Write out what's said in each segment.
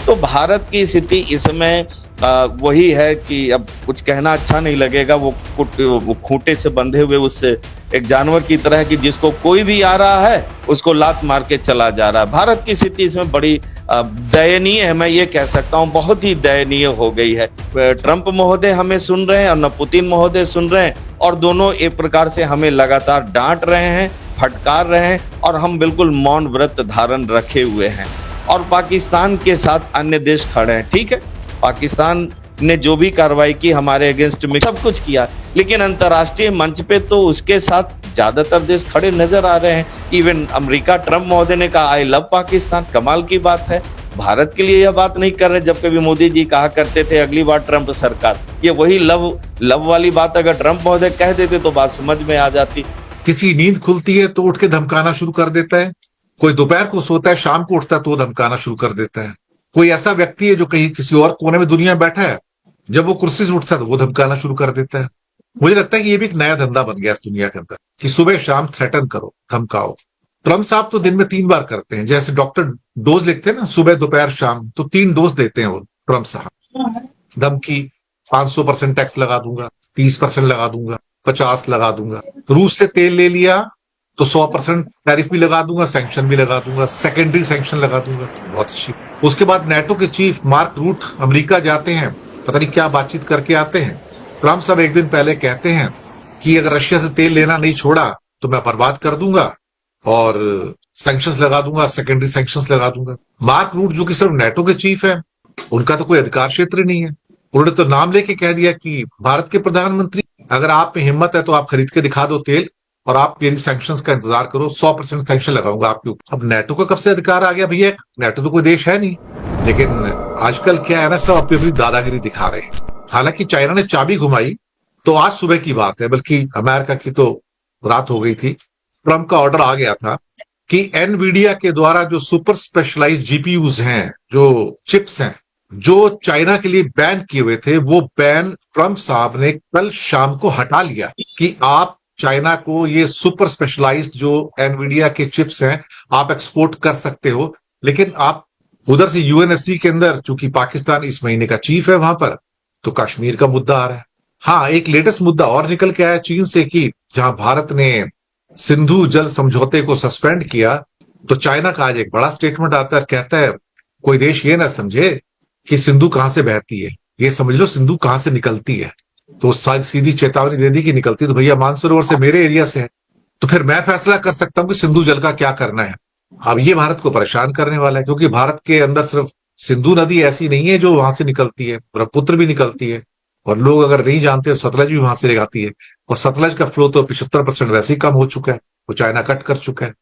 तो भारत की स्थिति इसमें वही है कि अब कुछ कहना अच्छा नहीं लगेगा, वो खूंटे से बंधे हुए उससे एक जानवर की तरह कि जिसको कोई भी आ रहा है उसको लात मार के चला जा रहा है। भारत की स्थिति इसमें बड़ी दयनीय है, मैं ये कह सकता हूं, बहुत ही दयनीय हो गई है। ट्रंप महोदय हमें सुन रहे हैं और न पुतिन महोदय सुन रहे हैं, और दोनों एक प्रकार से हमें लगातार डांट रहे हैं, फटकार रहे हैं, और हम बिल्कुल मौन व्रत धारण रखे हुए हैं। और पाकिस्तान के साथ अन्य देश खड़े हैं। ठीक है, पाकिस्तान ने जो भी कार्रवाई की हमारे अगेंस्ट में सब कुछ किया, लेकिन अंतर्राष्ट्रीय मंच पे तो उसके साथ ज्यादातर देश खड़े नजर आ रहे हैं। इवन अमेरिका, ट्रंप महोदय ने कहा आई लव पाकिस्तान, कमाल की बात है। भारत के लिए यह बात नहीं कर रहे, जब कभी मोदी जी कहा करते थे अगली बार ट्रंप सरकार, ये वही लव वाली बात अगर ट्रंप महोदय कह देते तो बात समझ में आ जाती। किसी नींद खुलती है तो उठ के धमकाना शुरू कर देता है, कोई दोपहर को सोता है शाम को उठता है तो धमकाना शुरू कर देता है। कोई ऐसा व्यक्ति है जो कहीं किसी और कोने में दुनिया में बैठा है, जब वो कुर्सी से उठता है तो वो धमकाना शुरू कर देता है। मुझे लगता है कि ये भी एक नया धंधा बन गया इस दुनिया के अंदर कि सुबह शाम थ्रेटन करो, धमकाओ। ट्रम्प साहब तो दिन में 3 बार करते हैं, जैसे डॉक्टर डोज लिखते हैं ना, सुबह दोपहर शाम, तो 3 डोज देते हैं वो ट्रम्प साहब। धमकी, 500% टैक्स लगा दूंगा, 30% लगा दूंगा, 50 लगा दूंगा। रूस से तेल ले लिया तो 100% टैरिफ भी लगा दूंगा, सैंक्शन भी लगा दूंगा, सेकेंडरी सैंक्शन लगा दूंगा। बहुत अच्छी। उसके बाद नेटो के चीफ मार्क रूट अमेरिका जाते हैं, पता नहीं क्या बातचीत करके आते हैं। ट्रम्प साहब एक दिन पहले कहते हैं कि अगर रशिया से तेल लेना नहीं छोड़ा तो मैं बर्बाद कर दूंगा और सैंक्शंस लगा दूंगा, सेकेंडरी सैंक्शंस लगा दूंगा। मार्क रूट जो कि सिर्फ नेटो के चीफ है, उनका तो कोई अधिकार क्षेत्र नहीं है। उन्होंने तो नाम लेके कह दिया कि भारत के प्रधानमंत्री, अगर आप में हिम्मत है तो आप खरीद के दिखा दो तेल और आप मेरी सैंक्शंस का इंतजार करो, 100% सैंक्शन लगाऊंगा आपके ऊपर। अब नेटो का कब से अधिकार आ गया भैया? नेटो तो कोई देश है नहीं। लेकिन आजकल क्या है ना, सब अपनी अपनी दादागिरी दिखा रहे हैं। हालांकि चाइना ने चाबी घुमाई तो आज सुबह की बात है, बल्कि अमेरिका की तो रात हो गई थी। ट्रंप का ऑर्डर आ गया था कि एनवीडिया के द्वारा जो सुपर स्पेशलाइज्ड जीपीयूज हैं, जो चिप्स हैं, जो चाइना के लिए बैन किए हुए थे, वो बैन ट्रंप साहब ने कल शाम को हटा लिया कि आप चाइना को ये सुपर स्पेशलाइज्ड जो एनवीडिया के चिप्स हैं आप एक्सपोर्ट कर सकते हो। लेकिन आप उधर से यूएनएससी के अंदर, चूंकि पाकिस्तान इस महीने का चीफ है वहां पर, तो कश्मीर का मुद्दा आ रहा है। हाँ, एक लेटेस्ट मुद्दा और निकल के आया चीन से कि जहां भारत ने सिंधु जल समझौते को सस्पेंड किया, तो चाइना का आज एक बड़ा स्टेटमेंट आता है, कहता है कोई देश ये ना समझे कि सिंधु कहां से बहती है, ये समझ लो सिंधु कहां से निकलती है। तो सीधी चेतावनी दे दी कि निकलती तो भैया मानसरोवर से, मेरे एरिया से है, तो फिर मैं फैसला कर सकता हूं कि सिंधु जल का क्या करना है। अब ये भारत को परेशान करने वाला है, क्योंकि भारत के अंदर सिर्फ सिंधु नदी ऐसी नहीं है जो वहां से निकलती है, ब्रह्मपुत्र भी निकलती है, और लोग अगर नहीं जानते सतलज भी वहां से आती है। और सतलज का फ्लो तो 75% वैसे ही कम हो चुका है, वो चाइना कट कर चुका है।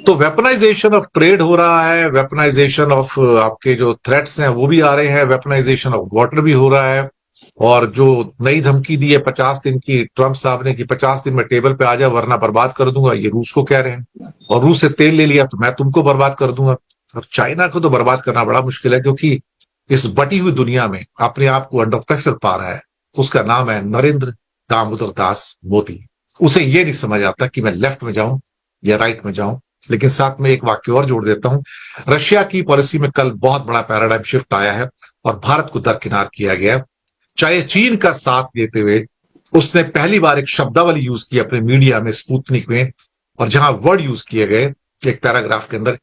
तो वेपनाइजेशन ऑफ ट्रेड हो रहा है, वेपनाइजेशन ऑफ आपके जो थ्रेट्स हैं वो भी आ रहे हैं, वेपनाइजेशन ऑफ वाटर भी हो रहा है। और जो नई धमकी दी है 50 दिन की ट्रंप साहब ने कि 50 दिन में टेबल पे आ जाए वरना बर्बाद कर दूंगा, ये रूस को कह रहे हैं। और रूस से तेल ले लिया तो मैं तुमको बर्बाद कर दूंगा। और चाइना को तो बर्बाद करना बड़ा मुश्किल है, क्योंकि इस बटी हुई दुनिया में अपने आप को अंडर प्रेशर पा रहा है। उसका नाम है नरेंद्र दामोदर दास मोदी। उसे ये नहीं समझ आता कि मैं लेफ्ट में जाऊं या राइट में जाऊं। लेकिन साथ में एक वाक्य और जोड़ देता हूं, रशिया की पॉलिसी में कल बहुत बड़ा पैराडाइम शिफ्ट आया है और भारत को दरकिनार किया गया। चाहे चीन का साथ देते हुए उसने पहली बार एक शब्दावली यूज की अपने मीडिया में, स्पुतनिक में, और जहां वर्ड यूज किए गए एक पैराग्राफ के अंदर,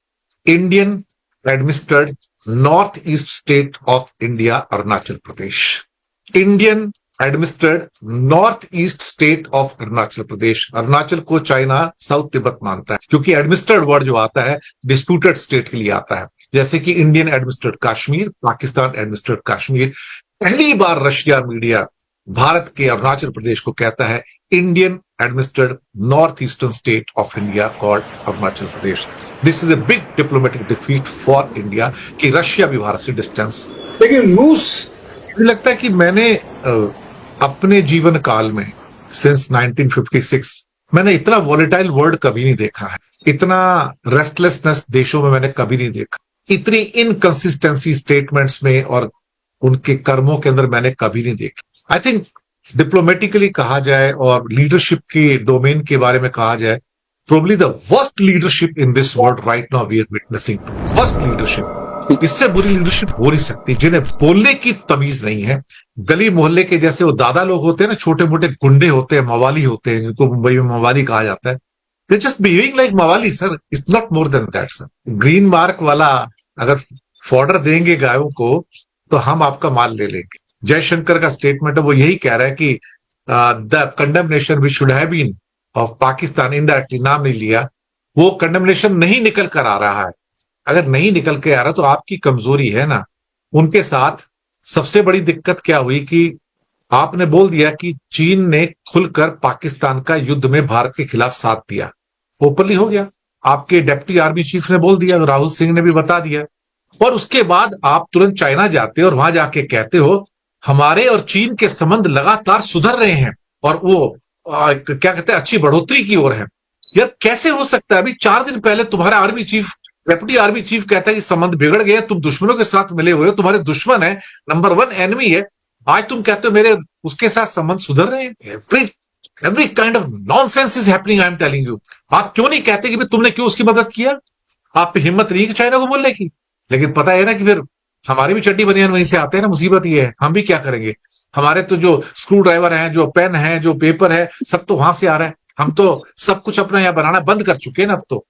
Indian administered north east state of India Arunachal Pradesh. Indian administered north east state of Arunachal Pradesh. Arunachal को चाइना साउथ तिब्बत मानता है, क्योंकि एडमिनिस्ट्रेड वर्ड जो आता है डिस्प्यूटेड स्टेट के लिए आता है, जैसे कि Indian administered Kashmir, Pakistan administered Kashmir. पहली बार रशिया मीडिया भारत के अरुणाचल प्रदेश को कहता है Indian administered north eastern state of India called Arunachal Pradesh. This is a big diplomatic defeat for India कि रशिया भी भारत से डिस्टेंस। लेकिन रूस, मुझे लगता है कि मैंने अपने जीवन काल में सिंस 1956 मैंने इतना वॉलेटाइल वर्ड कभी नहीं देखा है, इतना रेस्टलेसनेस देशों में मैंने कभी नहीं देखा, इतनी इनकंसिस्टेंसी स्टेटमेंट्स में और उनके कर्मों के अंदर मैंने कभी नहीं देखा। आई थिंक डिप्लोमेटिकली कहा जाए और लीडरशिप के डोमेन के बारे में कहा जाए, probably the worst leadership in this world right now we are witnessing, worst leadership. इससे बुरी लीडरशिप हो नहीं सकती, जिन्हें बोलने की तमीज नहीं है। गली मोहल्ले के जैसे वो दादा लोग होते हैं ना, छोटे मोटे गुंडे होते हैं, मवाली होते हैं, जिनको मुंबई में मवाली कहा जाता है। दे जस्ट बिहेविंग लाइक मवाली sir, it's not more than that sir. Green Marc वाला अगर फॉर्डर देंगे गायों को तो हम आपका माल ले लेंगे। जयशंकर का स्टेटमेंट है, वो यही कह रहा है कि the condemnation which should have been of Pakistan, indirectly नाम नहीं लिया, वो कंडेमनेशन नहीं निकल कर आ रहा है। अगर नहीं निकल के आ रहा तो आपकी कमजोरी है ना। उनके साथ सबसे बड़ी दिक्कत क्या हुई कि आपने बोल दिया कि चीन ने खुलकर पाकिस्तान का युद्ध में भारत के खिलाफ साथ दिया, ओपनली हो गया। आपके डेप्टी आर्मी चीफ ने बोल दिया, राहुल सिंह ने भी बता दिया, और उसके बाद आप तुरंत चाइना जाते हो और वहां जाके कहते हो हमारे और चीन के संबंध लगातार सुधर रहे हैं और वो क्या कहते हैं, अच्छी बढ़ोतरी की ओर है। यार कैसे हो सकता है? अभी 4 दिन पहले तुम्हारा army chief, deputy army chief कहता है कि संबंध बिगड़ गए, तुम दुश्मनों के साथ मिले हुए हो, तुम्हारे दुश्मन है, नंबर 1 एनिमी है। आज तुम कहते हो मेरे उसके साथ संबंध सुधर रहे हैं। Every kind of nonsense is happening, I am telling you. आप क्यों नहीं कहते कि तुमने क्यों उसकी मदद किया? आप पे हिम्मत नहीं कि चाइना को बोलने की। लेकिन पता है ना कि फिर हमारी भी चड्डी बनियान वहीं से आते हैं ना। मुसीबत ये है, हम भी क्या करेंगे? हमारे तो जो स्क्रू ड्राइवर है, जो पेन है, जो पेपर है, सब तो वहां से आ रहा है। हम तो सब कुछ अपना यहाँ बनाना बंद कर चुके हैं ना। अब तो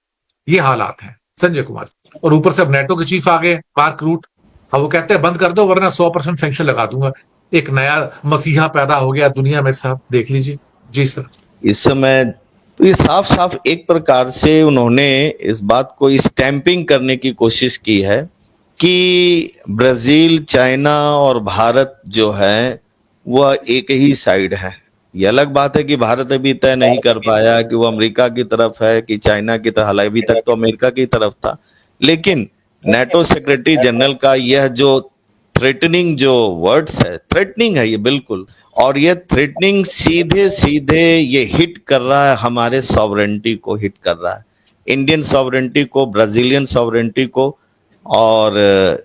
ये हालात हैं संजय कुमार। और ऊपर से अब नेटो के चीफ आ गए, मार्क रूट। अब वो कहते हैं बंद कर दो वरना 100% सैंक्शन लगा दूंगा। एक नया मसीहा पैदा हो गया दुनिया में साहब, देख लीजिए। जी सर। इस समय तो ये साफ साफ एक प्रकार से उन्होंने इस बात को स्टैंपिंग करने की कोशिश की है कि ब्राजील, चाइना और भारत जो है वह एक ही साइड है। ये अलग बात है कि भारत अभी तय नहीं कर पाया कि वो अमेरिका की तरफ है कि चाइना की तरफ। हालांकि अभी तक तो अमेरिका की तरफ था, लेकिन नेटो सेक्रेटरी जनरल का यह जो थ्रेटनिंग जो वर्ड्स है, थ्रेटनिंग है ये बिल्कुल, और ये थ्रेटनिंग सीधे सीधे ये हिट कर रहा है, हमारे सॉवरेंटी को हिट कर रहा है, इंडियन सॉवरेंटी को, ब्राजीलियन सॉवरेंटी को, और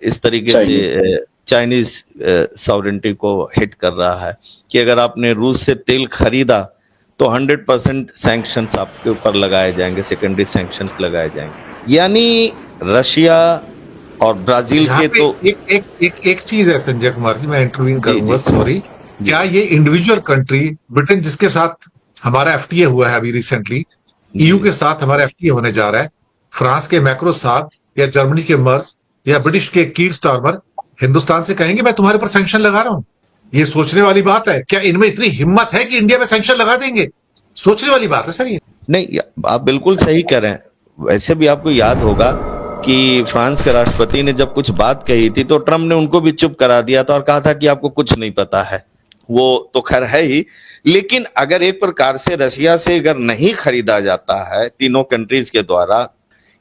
इस तरीके से चाइनीज सॉवरेंटी को हिट कर रहा है कि अगर आपने रूस से तेल खरीदा तो 100% सैंक्शंस आपके ऊपर लगाए जाएंगे, सेकेंडरी सैंक्शंस लगाए जाएंगे। यानी रशिया और ब्राजील के तो एक चीज है संजय कुमार जी, मैं इंटरव्यू करूंगा, सॉरी। क्या ये इंडिविजुअल कंट्री, ब्रिटेन जिसके साथ हमारा एफटीए हुआ है अभी रिसेंटली, ईयू के साथ हमारा एफटीए होने जा रहा है, फ्रांस के मैक्रो साहब या जर्मनी के मर्स या ब्रिटिश के कीर स्टारमर हिंदुस्तान से कहेंगे मैं तुम्हारे ऊपर सैंक्शन लगा रहा हूं? ये सोचने वाली बात है। क्या इनमें इतनी हिम्मत है कि इंडिया में सैंक्शन लगा देंगे? सोचने वाली बात है सर ये। नहीं, आप बिल्कुल सही कह रहे हैं। वैसे भी आपको याद होगा कि फ्रांस के राष्ट्रपति ने जब कुछ बात कही थी तो ट्रम्प ने उनको भी चुप करा दिया था और कहा था कि आपको कुछ नहीं पता है। वो तो खैर है ही, लेकिन अगर एक प्रकार से रशिया से अगर नहीं खरीदा जाता है तीनों कंट्रीज के द्वारा,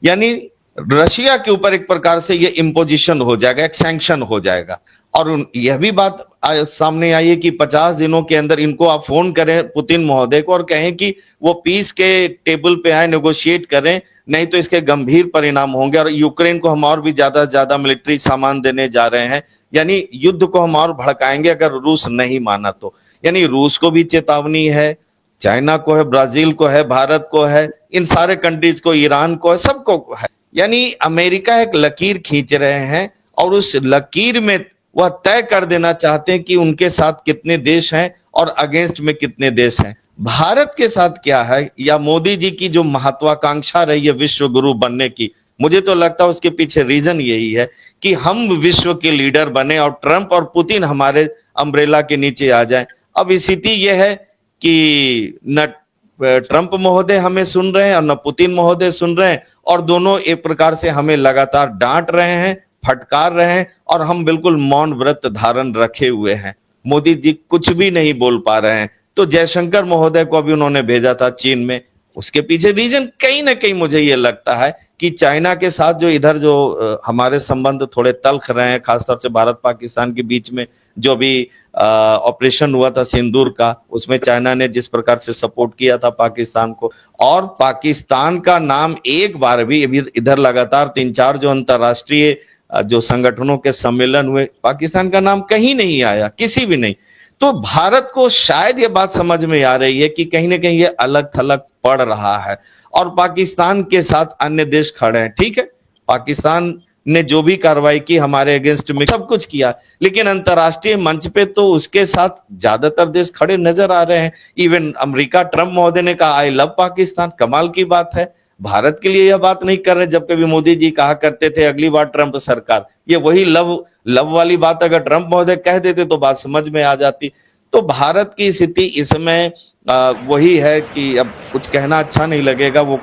यानी रशिया के ऊपर एक प्रकार से ये इम्पोजिशन हो जाएगा, एक सैंक्शन हो जाएगा। और यह भी बात सामने आई है कि 50 दिनों के अंदर इनको आप फोन करें पुतिन महोदय को और कहें कि वो पीस के टेबल पे आए, नेगोशिएट करें, नहीं तो इसके गंभीर परिणाम होंगे और यूक्रेन को हम और भी ज्यादा मिलिट्री सामान देने जा रहे हैं, यानी युद्ध को हम और भड़काएंगे अगर रूस नहीं माना तो। यानी रूस को भी चेतावनी है, चाइना को है, ब्राजील को है, भारत को है, इन सारे कंट्रीज को, ईरान को है, सबको है। यानी अमेरिका एक लकीर खींच रहे हैं और उस लकीर में वह तय कर देना चाहते हैं कि उनके साथ कितने देश हैं और अगेंस्ट में कितने देश हैं। भारत के साथ क्या है, या मोदी जी की जो महत्वाकांक्षा रही है विश्व गुरु बनने की, मुझे तो लगता है उसके पीछे रीजन यही है कि हम विश्व के लीडर बने और ट्रंप और पुतिन हमारे अम्ब्रेला के नीचे आ जाएं। अब स्थिति यह है कि न ट्रंप महोदय हमें सुन रहे हैं और न पुतिन महोदय सुन रहे हैं, और दोनों एक प्रकार से हमें लगातार डांट रहे हैं, फटकार रहे हैं, और हम बिल्कुल मौन व्रत धारण रखे हुए हैं। मोदी जी कुछ भी नहीं बोल पा रहे हैं। तो जयशंकर महोदय को अभी उन्होंने भेजा था चीन में, उसके पीछे रीजन कहीं ना कहीं मुझे ये लगता है कि चाइना के साथ जो इधर जो हमारे संबंध थोड़े तल्ख रहे हैं, खासतौर से भारत पाकिस्तान के बीच में जो भी ऑपरेशन हुआ था सिंदूर का, उसमें चाइना ने जिस प्रकार से सपोर्ट किया था पाकिस्तान को, और पाकिस्तान का नाम एक बार भी इधर लगातार 3-4 जो अंतर्राष्ट्रीय जो संगठनों के सम्मेलन हुए, पाकिस्तान का नाम कहीं नहीं आया, किसी भी नहीं। तो भारत को शायद ये बात समझ में आ रही है कि कहीं ना कहीं ये अलग थलग पड़ रहा है और पाकिस्तान के साथ अन्य देश खड़े हैं। ठीक है, पाकिस्तान ने जो भी कार्रवाई की हमारे अगेंस्ट में सब कुछ किया, लेकिन अंतर्राष्ट्रीय मंच पे तो उसके साथ ज्यादातर देश खड़े नजर आ रहे हैं। इवन अमेरिका, ट्रंप महोदय ने कहा आई लव पाकिस्तान, कमाल की बात है। भारत के लिए यह बात नहीं कर रहे, जब कभी मोदी जी कहा करते थे अगली बार ट्रंप सरकार, ये वही लव वाली बात अगर ट्रंप महोदय कह देते तो बात समझ में आ जाती। तो भारत की स्थिति इस समय वही है कि अब कुछ कहना अच्छा नहीं लगेगा, वो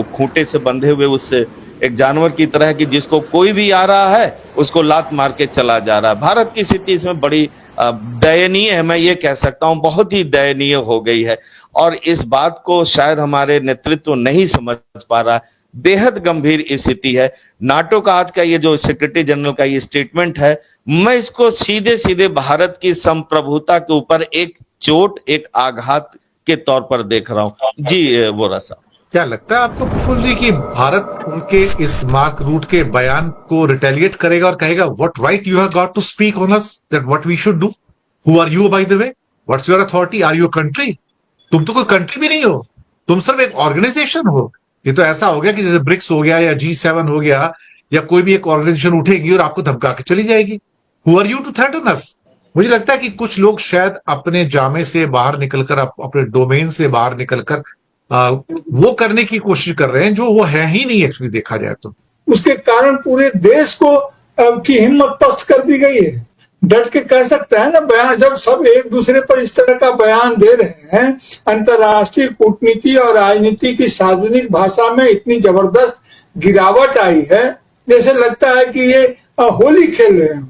खूंटे से बंधे हुए उससे एक जानवर की तरह है कि जिसको कोई भी आ रहा है उसको लात मार के चला जा रहा है। भारत की स्थिति इसमें बड़ी दयनीय है, मैं ये कह सकता हूं, बहुत ही दयनीय हो गई है। और इस बात को शायद हमारे नेतृत्व नहीं समझ पा रहा, बेहद गंभीर स्थिति है। नाटो का आज का ये जो सेक्रेटरी जनरल का ये स्टेटमेंट है, मैं इसको सीधे सीधे भारत की संप्रभुता के ऊपर एक चोट, एक आघात के तौर पर देख रहा हूं। जी वोरा साहब, क्या लगता है आपको प्रफुल्ल जी कि भारत उनके इस मार्क रूट के बयान को रिटेलिएट करेगा और कहेगा what right you have got to speak on us, that what we should do, who are you by the way, what's your authority, are you a country? तुम तो कोई कंट्री भी नहीं हो, तुम सिर्फ एक ऑर्गेनाइजेशन हो। ये तो ऐसा हो गया कि जैसे ब्रिक्स हो गया या G7 हो गया या कोई भी एक ऑर्गेनाइजेशन उठेगी और आपको धमका के चली जाएगी। Who are you to threaten us? मुझे लगता है कि कुछ लोग शायद अपने जामे से बाहर निकलकर, अपने डोमेन से बाहर निकलकर वो करने की कोशिश कर रहे हैं जो वो है ही नहीं एक्चुअली देखा जाए तो। उसके कारण पूरे देश को की हिम्मत पस्त कर दी गई है। डट के कह सकता है ना बयान, जब सब एक दूसरे पर इस तरह का बयान दे रहे हैं, अंतर्राष्ट्रीय कूटनीति और राजनीति की सार्वजनिक भाषा में इतनी जबरदस्त गिरावट आई है, जैसे लगता है कि ये होली खेल रहे हैं।